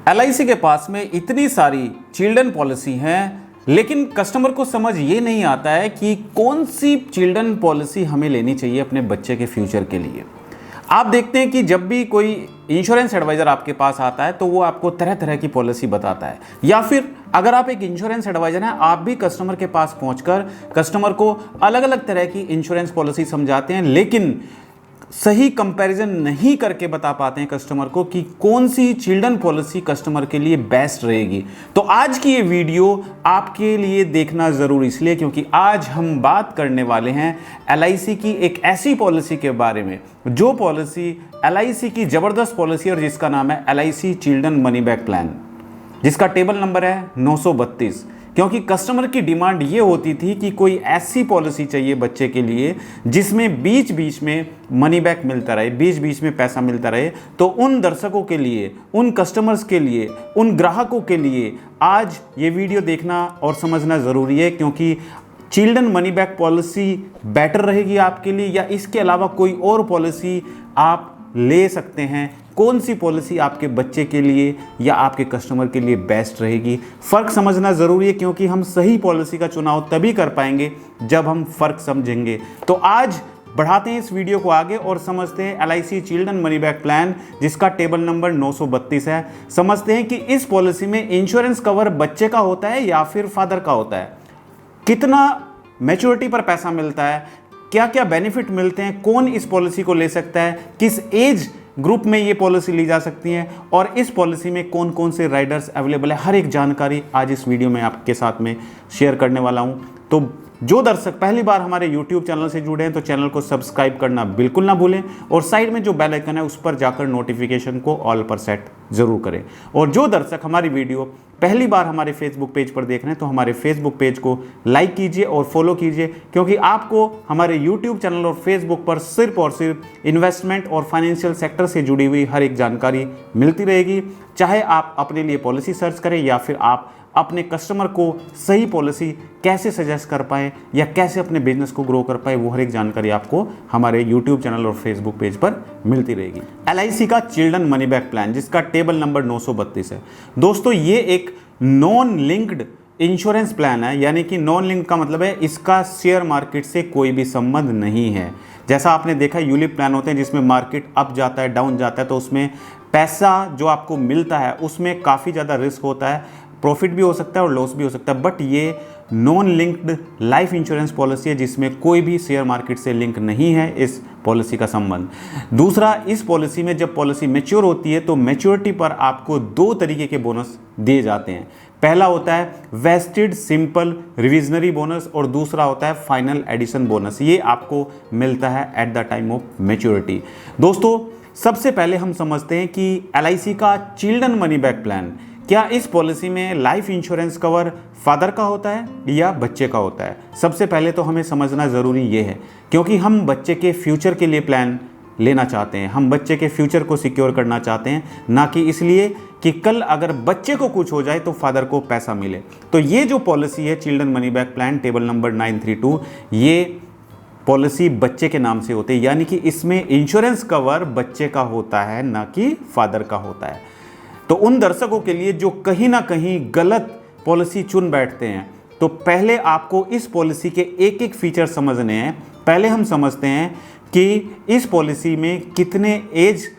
LIC के पास में इतनी सारी चिल्ड्रन पॉलिसी हैं, लेकिन कस्टमर को समझ ये नहीं आता है कि कौन सी चिल्ड्रन पॉलिसी हमें लेनी चाहिए अपने बच्चे के फ्यूचर के लिए। आप देखते हैं कि जब भी कोई इंश्योरेंस एडवाइज़र आपके पास आता है तो वो आपको तरह तरह की पॉलिसी बताता है, या फिर अगर आप एक इंश्योरेंस एडवाइज़र हैं, आप भी कस्टमर के पास पहुंचकर कस्टमर को अलग अलग तरह की इंश्योरेंस पॉलिसी समझाते हैं, लेकिन सही कंपैरिजन नहीं करके बता पाते हैं कस्टमर को कि कौन सी चिल्ड्रन पॉलिसी कस्टमर के लिए बेस्ट रहेगी। तो आज की ये वीडियो आपके लिए देखना ज़रूर इसलिए क्योंकि आज हम बात करने वाले हैं एलआईसी की एक ऐसी पॉलिसी के बारे में, जो पॉलिसी एलआईसी की ज़बरदस्त पॉलिसी और जिसका नाम है LIC children money back plan, जिसका टेबल नंबर है 932। क्योंकि कस्टमर की डिमांड ये होती थी कि कोई ऐसी पॉलिसी चाहिए बच्चे के लिए जिसमें बीच बीच में मनी बैक मिलता रहे, बीच बीच में पैसा मिलता रहे। तो उन दर्शकों के लिए, उन कस्टमर्स के लिए, उन ग्राहकों के लिए आज ये वीडियो देखना और समझना ज़रूरी है, क्योंकि children money back policy better रहेगी आपके लिए या इसके अलावा कोई और पॉलिसी आप ले सकते हैं। कौन सी पॉलिसी आपके बच्चे के लिए या आपके कस्टमर के लिए बेस्ट रहेगी, फ़र्क समझना ज़रूरी है, क्योंकि हम सही पॉलिसी का चुनाव तभी कर पाएंगे जब हम फ़र्क समझेंगे। तो आज बढ़ाते हैं इस वीडियो को आगे और समझते हैं LIC children money back plan, जिसका टेबल नंबर 932 है। समझते हैं कि इस पॉलिसी में इंश्योरेंस कवर बच्चे का होता है या फिर फादर का होता है, कितना मैच्योरिटी पर पैसा मिलता है, क्या क्या बेनिफिट मिलते हैं, कौन इस पॉलिसी को ले सकता है, किस एज ग्रुप में ये पॉलिसी ली जा सकती है और इस पॉलिसी में कौन कौन से राइडर्स अवेलेबल है, हर एक जानकारी आज इस वीडियो में आपके साथ में शेयर करने वाला हूं। तो जो दर्शक पहली बार हमारे YouTube चैनल से जुड़े हैं तो चैनल को सब्सक्राइब करना बिल्कुल ना भूलें और साइड में जो बेल आइकन है उस पर जाकर नोटिफिकेशन को ऑल पर सेट जरूर करें। और जो दर्शक हमारी वीडियो पहली बार हमारे फेसबुक पेज पर देख रहे हैं तो हमारे फेसबुक पेज को लाइक कीजिए और फॉलो कीजिए, क्योंकि आपको हमारे यूट्यूब चैनल और फेसबुक पर सिर्फ और सिर्फ इन्वेस्टमेंट और फाइनेंशियल सेक्टर से जुड़ी हुई हर एक जानकारी मिलती रहेगी। चाहे आप अपने लिए पॉलिसी सर्च करें या फिर आप अपने कस्टमर को सही पॉलिसी कैसे सजेस्ट कर पाए या कैसे अपने बिजनेस को ग्रो कर पाए, वो हर एक जानकारी आपको हमारे यूट्यूब चैनल और फेसबुक पेज पर मिलती रहेगी। एलआईसी का चिल्ड्रन मनी बैक प्लान, जिसका टेबल नंबर 932 है। दोस्तों, ये एक नॉन लिंक्ड इंश्योरेंस प्लान है, यानी कि नॉन लिंक का मतलब है इसका शेयर मार्केट से कोई भी संबंध नहीं है। जैसा आपने देखा यूलिप प्लान होते हैं जिसमें मार्केट अप जाता है, डाउन जाता है, तो उसमें पैसा जो आपको मिलता है उसमें काफ़ी ज़्यादा रिस्क होता है, प्रॉफिट भी हो सकता है और लॉस भी हो सकता है। बट ये non linked life insurance policy है जिसमें कोई भी शेयर मार्केट से लिंक नहीं है इस पॉलिसी का संबंध। दूसरा, इस पॉलिसी में जब पॉलिसी मैच्योर होती है तो मैच्योरिटी पर आपको 2 तरीके के बोनस दिए जाते हैं। पहला होता है वेस्टेड सिंपल रिविजनरी बोनस और दूसरा होता है फाइनल एडिशन बोनस। ये आपको मिलता है at the time of maturity. दोस्तों, सबसे पहले हम समझते हैं कि एलआईसी का चिल्ड्रन मनी बैक प्लान, क्या इस पॉलिसी में लाइफ इंश्योरेंस कवर फादर का होता है या बच्चे का होता है। सबसे पहले तो हमें समझना ज़रूरी ये है, क्योंकि हम बच्चे के फ्यूचर के लिए प्लान लेना चाहते हैं, हम बच्चे के फ्यूचर को सिक्योर करना चाहते हैं, ना कि इसलिए कि कल अगर बच्चे को कुछ हो जाए तो फादर को पैसा मिले। तो ये जो पॉलिसी है children money back plan table number 932, ये पॉलिसी बच्चे के नाम से होती है, यानी कि इसमें इंश्योरेंस कवर बच्चे का होता है, ना कि फादर का होता है। तो उन दर्शकों के लिए जो कहीं ना कहीं गलत पॉलिसी चुन बैठते हैं, तो पहले आपको इस पॉलिसी के एक एक फीचर समझने हैं। पहले हम समझते हैं कि इस पॉलिसी में कितने एज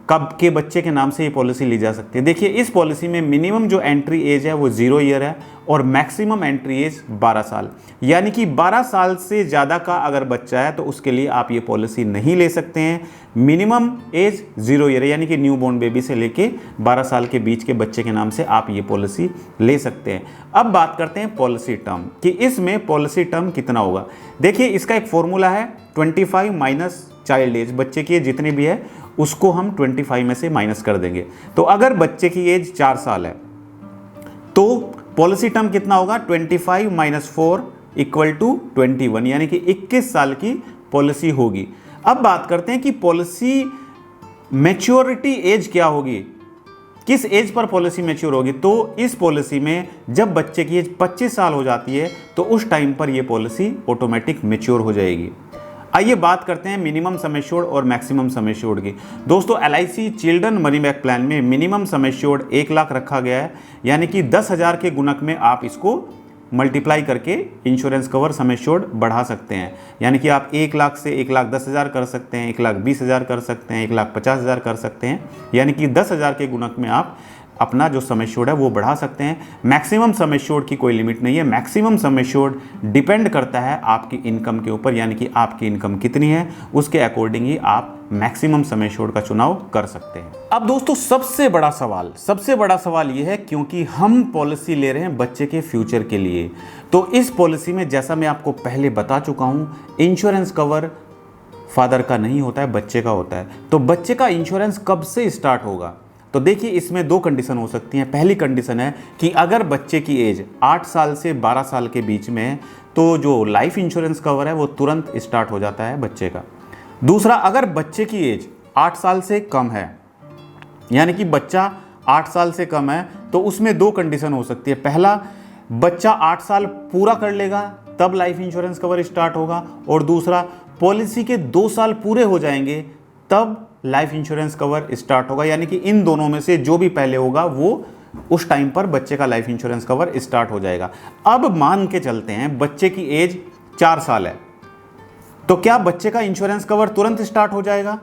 कब के बच्चे के नाम से ये पॉलिसी ली जा सकती है। देखिए, इस पॉलिसी में मिनिमम जो एंट्री एज है वो 0 ईयर है और मैक्सिमम एंट्री एज 12 साल, यानी कि 12 साल से ज़्यादा का अगर बच्चा है तो उसके लिए आप ये पॉलिसी नहीं ले सकते हैं। मिनिमम एज 0 ईयर है, यानी कि न्यू बॉर्न बेबी से लेके 12 साल के बीच के बच्चे के नाम से आप ये पॉलिसी ले सकते हैं। अब बात करते हैं पॉलिसी टर्म कि इसमें पॉलिसी टर्म कितना होगा। देखिए, इसका एक फॉर्मूला है 25 माइनस चाइल्ड एज, बच्चे की एज जितनी भी है उसको हम 25 में से माइनस कर देंगे। तो अगर बच्चे की एज 4 साल है तो पॉलिसी टर्म कितना होगा, 25 माइनस 4 इक्वल टू 21, यानी कि 21 साल की पॉलिसी होगी। अब बात करते हैं कि पॉलिसी मैच्योरिटी एज क्या होगी, किस एज पर पॉलिसी मैच्योर होगी। तो इस पॉलिसी में जब बच्चे की एज 25 साल हो जाती है तो उस टाइम पर यह पॉलिसी ऑटोमेटिक मैच्योर हो जाएगी। आइए बात करते हैं मिनिमम सम एश्योर्ड और मैक्सिमम सम एश्योर्ड की। दोस्तों LIC children money back plan में मिनिमम सम एश्योर्ड 1 लाख रखा गया है, यानी कि 10,000 के गुणक में आप इसको मल्टीप्लाई करके इंश्योरेंस कवर सम एश्योर्ड बढ़ा सकते हैं। यानी कि आप 1 लाख से 1,10,000 कर सकते हैं, 1,20,000 कर सकते हैं, 1,50,000 कर सकते हैं, यानी कि 10,000 के गुणक में आप अपना जो सम एश्योर्ड है वो बढ़ा सकते हैं। मैक्सिमम सम एश्योर्ड की कोई लिमिट नहीं है। मैक्सिमम सम एश्योर्ड डिपेंड करता है आपकी इनकम के ऊपर, यानी कि आपकी इनकम कितनी है उसके अकॉर्डिंग ही आप मैक्सिमम सम एश्योर्ड का चुनाव कर सकते हैं। अब दोस्तों सबसे बड़ा सवाल ये है, क्योंकि हम पॉलिसी ले रहे हैं बच्चे के फ्यूचर के लिए, तो इस पॉलिसी में जैसा मैं आपको पहले बता चुका हूं, इंश्योरेंस कवर फादर का नहीं होता है, बच्चे का होता है। तो बच्चे का इंश्योरेंस कब से स्टार्ट होगा? तो देखिए इसमें 2 कंडीशन हो सकती हैं। पहली कंडीशन है कि अगर बच्चे की एज 8 साल से 12 साल के बीच में है तो जो लाइफ इंश्योरेंस कवर है वो तुरंत स्टार्ट हो जाता है बच्चे का। दूसरा, अगर बच्चे की एज 8 साल से कम है, यानी कि बच्चा 8 साल से कम है, तो उसमें 2 कंडीशन हो सकती है। पहला, बच्चा 8 साल पूरा कर लेगा तब लाइफ इंश्योरेंस कवर स्टार्ट होगा, और दूसरा, पॉलिसी के 2 साल पूरे हो जाएंगे तब लाइफ इंश्योरेंस कवर स्टार्ट होगा। यानी कि इन दोनों में से जो भी पहले होगा वो उस टाइम पर बच्चे का लाइफ इंश्योरेंस कवर स्टार्ट हो जाएगा। अब मान के चलते हैं बच्चे की एज 4 साल है, तो क्या बच्चे का इंश्योरेंस कवर तुरंत स्टार्ट हो जाएगा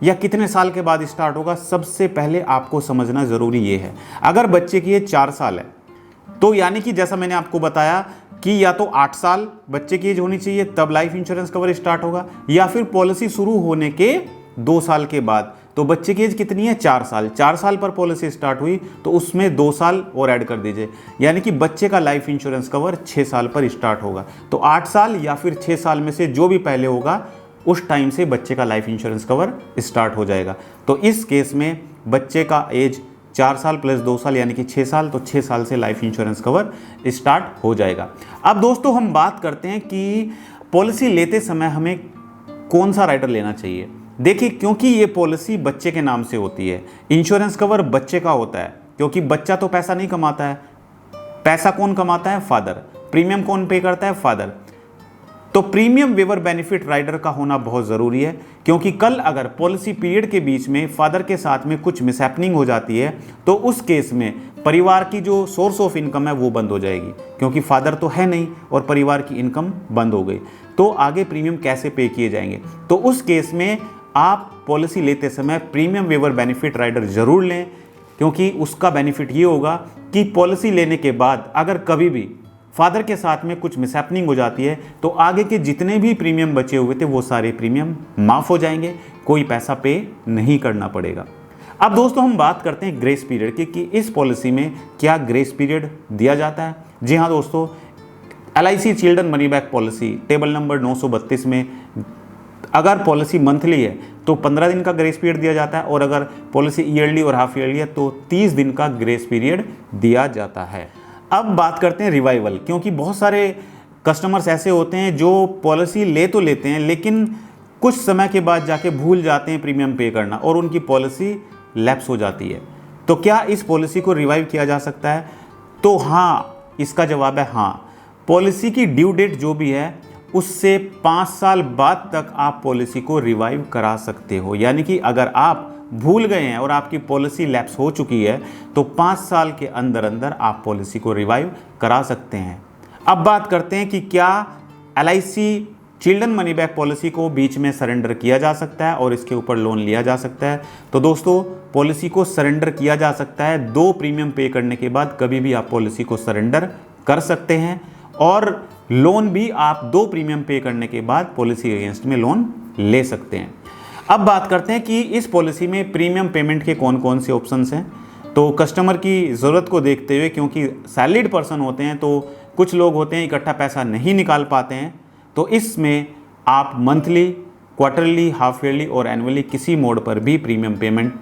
या कितने साल के बाद स्टार्ट होगा? सबसे पहले आपको समझना जरूरी ये है, अगर बच्चे की एज 4 साल है तो यानी कि जैसा मैंने आपको बताया कि या तो 8 साल बच्चे की एज होनी चाहिए तब लाइफ इंश्योरेंस कवर स्टार्ट होगा, या फिर पॉलिसी शुरू होने के 2 साल के बाद। तो बच्चे की एज कितनी है? 4 साल। 4 साल पर पॉलिसी स्टार्ट हुई तो उसमें 2 साल और ऐड कर दीजिए, यानी कि बच्चे का लाइफ इंश्योरेंस कवर 6 साल पर स्टार्ट होगा। तो 8 साल या फिर 6 साल में से जो भी पहले होगा उस टाइम से बच्चे का लाइफ इंश्योरेंस कवर स्टार्ट हो जाएगा। तो इस केस में बच्चे का एज 4 साल प्लस 2 साल यानी कि 6 साल, तो 6 साल से लाइफ इंश्योरेंस कवर स्टार्ट हो जाएगा। अब दोस्तों हम बात करते हैं कि पॉलिसी लेते समय हमें कौन सा राइडर लेना चाहिए। देखिए, क्योंकि ये पॉलिसी बच्चे के नाम से होती है, इंश्योरेंस कवर बच्चे का होता है, क्योंकि बच्चा तो पैसा नहीं कमाता है, पैसा कौन कमाता है? फादर। प्रीमियम कौन पे करता है? फादर। तो प्रीमियम वेवर बेनिफिट राइडर का होना बहुत ज़रूरी है, क्योंकि कल अगर पॉलिसी पीरियड के बीच में फादर के साथ में कुछ मिसहैपनिंग हो जाती है तो उस केस में परिवार की जो सोर्स ऑफ इनकम है वो बंद हो जाएगी, क्योंकि फादर तो है नहीं और परिवार की इनकम बंद हो गई, तो आगे प्रीमियम कैसे पे किए जाएंगे? तो उस केस में आप पॉलिसी लेते समय प्रीमियम वेवर बेनिफिट राइडर ज़रूर लें, क्योंकि उसका बेनिफिट ये होगा कि पॉलिसी लेने के बाद अगर कभी भी फादर के साथ में कुछ मिसहैपनिंग हो जाती है तो आगे के जितने भी प्रीमियम बचे हुए थे वो सारे प्रीमियम माफ़ हो जाएंगे, कोई पैसा पे नहीं करना पड़ेगा। अब दोस्तों हम बात करते हैं ग्रेस पीरियड की कि इस पॉलिसी में क्या ग्रेस पीरियड दिया जाता है। जी हाँ दोस्तों, LIC children money back policy table number 932 में अगर पॉलिसी मंथली है तो 15 दिन का ग्रेस पीरियड दिया जाता है, और अगर पॉलिसी ईयरली और हाफ ईयरली है तो 30 दिन का ग्रेस पीरियड दिया जाता है। अब बात करते हैं रिवाइवल, क्योंकि बहुत सारे कस्टमर्स ऐसे होते हैं जो पॉलिसी ले तो लेते हैं लेकिन कुछ समय के बाद जाके भूल जाते हैं प्रीमियम पे करना और उनकी पॉलिसी लैप्स हो जाती है। तो क्या इस पॉलिसी को रिवाइव किया जा सकता है? तो हाँ, इसका जवाब है हाँ। पॉलिसी की ड्यू डेट जो भी है उससे 5 साल बाद तक आप पॉलिसी को रिवाइव करा सकते हो, यानी कि अगर आप भूल गए हैं और आपकी पॉलिसी लैप्स हो चुकी है तो 5 साल के अंदर अंदर आप पॉलिसी को रिवाइव करा सकते हैं। अब बात करते हैं कि क्या LIC children money back policy को बीच में सरेंडर किया जा सकता है और इसके ऊपर लोन लिया जा सकता है। तो दोस्तों पॉलिसी को सरेंडर किया जा सकता है, 2 प्रीमियम पे करने के बाद कभी भी आप पॉलिसी को सरेंडर कर सकते हैं, और लोन भी आप 2 प्रीमियम पे करने के बाद पॉलिसी अगेंस्ट में लोन ले सकते हैं। अब बात करते हैं कि इस पॉलिसी में प्रीमियम पेमेंट के कौन कौन से ऑप्शंस हैं। तो कस्टमर की ज़रूरत को देखते हुए, क्योंकि सैलरीड पर्सन होते हैं तो कुछ लोग होते हैं इकट्ठा पैसा नहीं निकाल पाते हैं, तो इसमें आप मंथली, क्वार्टरली, हाफ ईयरली और एनुअली किसी मोड पर भी प्रीमियम पेमेंट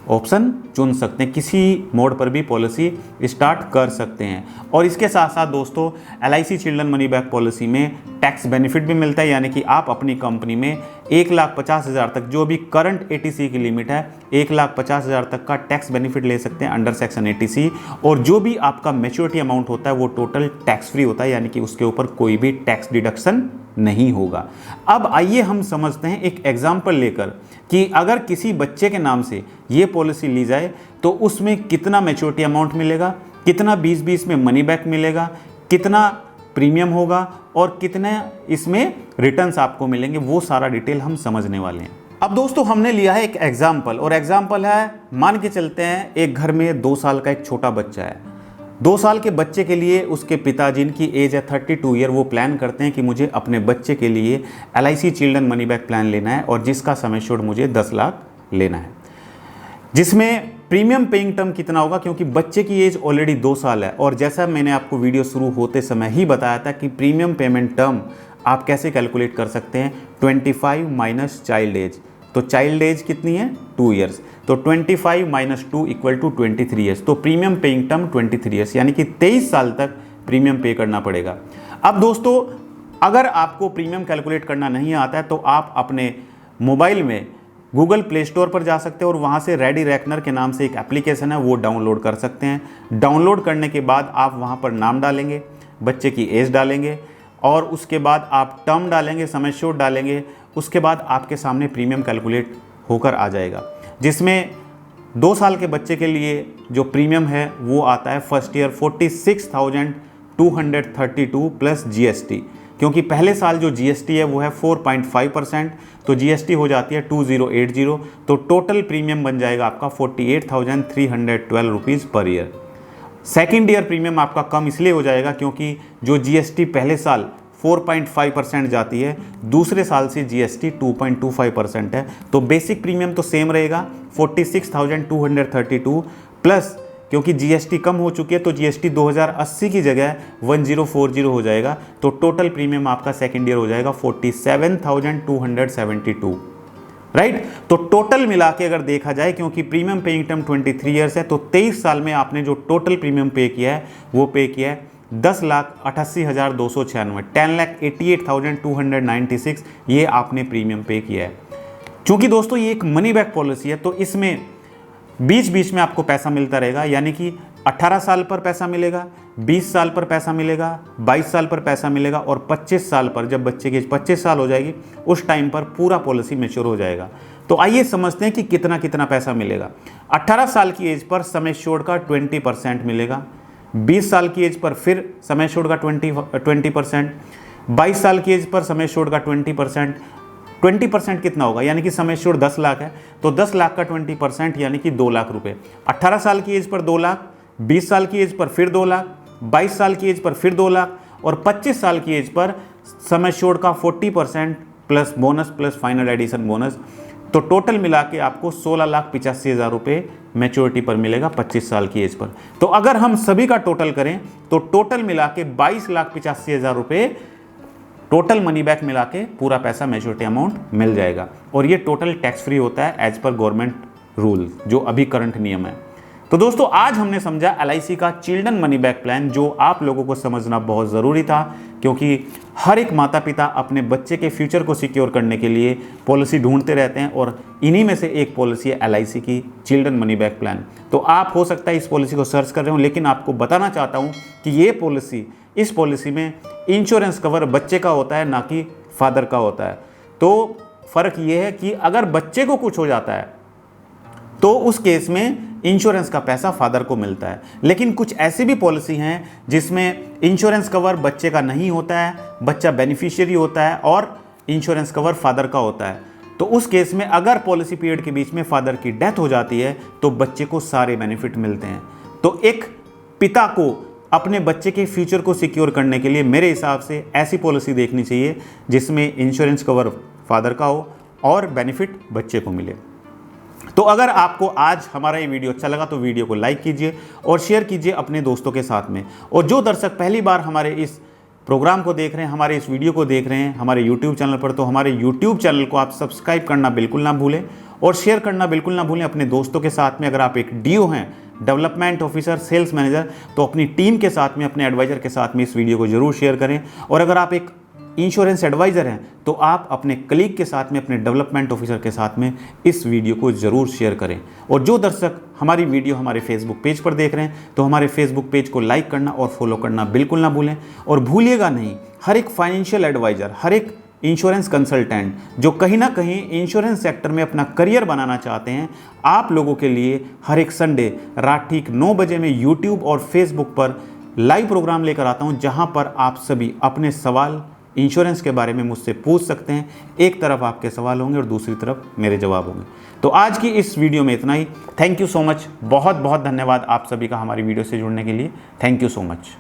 ऑप्शन चुन सकते हैं, किसी मोड पर भी पॉलिसी स्टार्ट कर सकते हैं। और इसके साथ साथ दोस्तों LIC children money back policy में टैक्स बेनिफिट भी मिलता है, यानी कि आप अपनी कंपनी में 1,50,000 तक जो भी करंट ATC की लिमिट है 1,50,000 तक का टैक्स बेनिफिट ले सकते हैं अंडर सेक्शन ATC, और जो भी आपका मैच्योरिटी अमाउंट होता है वो टोटल टैक्स फ्री होता है, यानी कि उसके ऊपर कोई भी टैक्स डिडक्शन नहीं होगा। अब आइए हम समझते हैं एक एग्जाम्पल लेकर कि अगर किसी बच्चे के नाम से ये पॉलिसी ली जाए तो उसमें कितना मैच्योरिटी अमाउंट मिलेगा, कितना 20-20 में मनी बैक मिलेगा, कितना प्रीमियम होगा और कितने इसमें रिटर्न्स आपको मिलेंगे, वो सारा डिटेल हम समझने वाले हैं। अब दोस्तों हमने लिया है एक एग्जाम्पल, और एग्जाम्पल है, मान के चलते हैं एक घर में 2 साल का एक छोटा बच्चा है। 2 साल के बच्चे के लिए उसके पिता, जिनकी एज है 32 ईयर, वो प्लान करते हैं कि मुझे अपने बच्चे के लिए LIC children money back plan लेना है और जिसका सम एश्योर्ड मुझे 10 लाख लेना है, जिसमें प्रीमियम पेइंग टर्म कितना होगा, क्योंकि बच्चे की एज ऑलरेडी 2 साल है। और जैसा मैंने आपको वीडियो शुरू होते समय ही बताया था कि प्रीमियम पेमेंट टर्म आप कैसे कैलकुलेट कर सकते हैं, 25 माइनस चाइल्ड एज। तो चाइल्ड एज कितनी है, 2 ईयर्स, तो 25 माइनस 2 इक्वल टू 23 ईयर्स। तो प्रीमियम पेइंग टर्म 23 ईयर्स, यानी कि 23 साल तक प्रीमियम पे करना पड़ेगा। अब दोस्तों अगर आपको प्रीमियम कैलकुलेट करना नहीं आता है तो आप अपने मोबाइल में गूगल प्ले स्टोर पर जा सकते हैं और वहाँ से रेडी रेकनर के नाम से एक एप्लीकेशन है, वो डाउनलोड कर सकते हैं। डाउनलोड करने के बाद आप वहाँ पर नाम डालेंगे, बच्चे की एज डालेंगे और उसके बाद आप टर्म डालेंगे, सम एश्योर्ड डालेंगे। उसके बाद आपके सामने प्रीमियम कैलकुलेट होकर आ जाएगा, जिसमें 2 साल के बच्चे के लिए जो प्रीमियम है वो आता है फर्स्ट ईयर 46,232 प्लस GST, क्योंकि पहले साल जो GST है वो है 4.5%, तो GST हो जाती है 2080, तो टोटल प्रीमियम बन जाएगा आपका 48,312 rupees per year. Second year premium आपका कम इसलिए हो जाएगा क्योंकि जो GST पहले साल 4.5% जाती है, दूसरे साल से GST 2.25% है, तो बेसिक प्रीमियम तो सेम रहेगा 46,232 प्लस, क्योंकि GST कम हो चुकी है तो GST 2080 की जगह 1040 हो जाएगा, तो टोटल प्रीमियम आपका सेकेंड ईयर हो जाएगा 47,272, राइट। तो टोटल मिला के अगर देखा जाए, क्योंकि प्रीमियम पेइंग टर्म 23 ईयर्स है, तो 23 साल में आपने जो टोटल प्रीमियम पे किया है वो पे किया है 10,88,296, 10,88,296, ये आपने प्रीमियम पे किया है। चूंकि दोस्तों ये एक मनी बैक पॉलिसी है तो इसमें बीच बीच में आपको पैसा मिलता रहेगा, यानी कि 18 साल पर पैसा मिलेगा, 20 साल पर पैसा मिलेगा, 22 साल पर पैसा मिलेगा और 25 साल पर, जब बच्चे की एज 25 साल हो जाएगी उस टाइम पर पूरा पॉलिसी मैच्योर हो जाएगा। तो आइए समझते हैं कि कितना कितना पैसा मिलेगा। 18 साल की एज पर सम एश्योर्ड का 20% मिलेगा, 20 साल की एज पर फिर सम एश्योर्ड का 20%, 22 साल की एज पर सम एश्योर्ड का 20%, 20% कितना होगा, यानी कि सम एश्योर्ड 10 लाख है तो 10 लाख का 20% यानी कि 2 लाख रुपए। 18 साल की एज पर 2 लाख, 20 साल की एज पर फिर 2 लाख, 22 साल की एज पर फिर 2 लाख और 25 साल की एज पर सम एश्योर्ड का 40% plus bonus plus final addition bonus, तो टोटल मिला के आपको 16,85,000 रुपये मैच्योरिटी पर मिलेगा 25 साल की एज पर। तो अगर हम सभी का टोटल करें तो टोटल मिला के 22,85,000 रुपये टोटल मनी बैक मिला के पूरा पैसा मैच्योरिटी अमाउंट मिल जाएगा, और ये टोटल टैक्स फ्री होता है एज पर गवर्नमेंट रूल, जो अभी करंट नियम है। तो दोस्तों आज हमने समझा LIC का चिल्ड्रन मनी बैक प्लान, जो आप लोगों को समझना बहुत ज़रूरी था, क्योंकि हर एक माता पिता अपने बच्चे के फ्यूचर को सिक्योर करने के लिए पॉलिसी ढूंढते रहते हैं, और इन्हीं में से एक पॉलिसी है LIC की चिल्ड्रन मनी बैक प्लान। तो आप हो सकता है इस पॉलिसी को सर्च कर रहे हो, लेकिन आपको बताना चाहता हूँ कि ये पॉलिसी, इस पॉलिसी में इंश्योरेंस कवर बच्चे का होता है, ना कि फादर का होता है। तो फ़र्क ये है कि अगर बच्चे को कुछ हो जाता है तो उस केस में इंश्योरेंस का पैसा फादर को मिलता है, लेकिन कुछ ऐसी भी पॉलिसी हैं जिसमें इंश्योरेंस कवर बच्चे का नहीं होता है, बच्चा बेनिफिशियरी होता है और इंश्योरेंस कवर फादर का होता है। तो उस केस में अगर पॉलिसी पीरियड के बीच में फादर की डेथ हो जाती है तो बच्चे को सारे बेनिफिट मिलते हैं। तो एक पिता को अपने बच्चे के फ्यूचर को सिक्योर करने के लिए मेरे हिसाब से ऐसी पॉलिसी देखनी चाहिए जिसमें इंश्योरेंस कवर फादर का हो और बेनिफिट बच्चे को मिले। तो अगर आपको आज हमारा ये वीडियो अच्छा लगा तो वीडियो को लाइक कीजिए और शेयर कीजिए अपने दोस्तों के साथ में। और जो दर्शक पहली बार हमारे इस प्रोग्राम को देख रहे हैं, हमारे इस वीडियो को देख रहे हैं हमारे YouTube चैनल पर, तो हमारे YouTube चैनल को आप सब्सक्राइब करना बिल्कुल ना भूलें और शेयर करना बिल्कुल ना भूलें अपने दोस्तों के साथ में। अगर आप एक DO हैं, डेवलपमेंट ऑफिसर, सेल्स मैनेजर, तो अपनी टीम के साथ में, अपने एडवाइजर के साथ में इस वीडियो को जरूर शेयर करें। और अगर आप एक इंश्योरेंस एडवाइज़र हैं तो आप अपने कलीग के साथ में, अपने डेवलपमेंट ऑफिसर के साथ में इस वीडियो को ज़रूर शेयर करें। और जो दर्शक हमारी वीडियो हमारे फेसबुक पेज पर देख रहे हैं तो हमारे फेसबुक पेज को लाइक करना और फॉलो करना बिल्कुल ना भूलें। और भूलिएगा नहीं, हर एक फाइनेंशियल एडवाइज़र, हर एक इंश्योरेंस कंसल्टेंट जो कहीं ना कहीं इंश्योरेंस सेक्टर में अपना करियर बनाना चाहते हैं, आप लोगों के लिए हर एक संडे रात ठीक 9 बजे में यूट्यूब और फेसबुक पर लाइव प्रोग्राम लेकर आता हूं, जहां पर आप सभी अपने सवाल इंश्योरेंस के बारे में मुझसे पूछ सकते हैं। एक तरफ आपके सवाल होंगे और दूसरी तरफ मेरे जवाब होंगे। तो आज की इस वीडियो में इतना ही। थैंक यू सो मच, बहुत बहुत धन्यवाद आप सभी का हमारी वीडियो से जुड़ने के लिए। Thank you so much.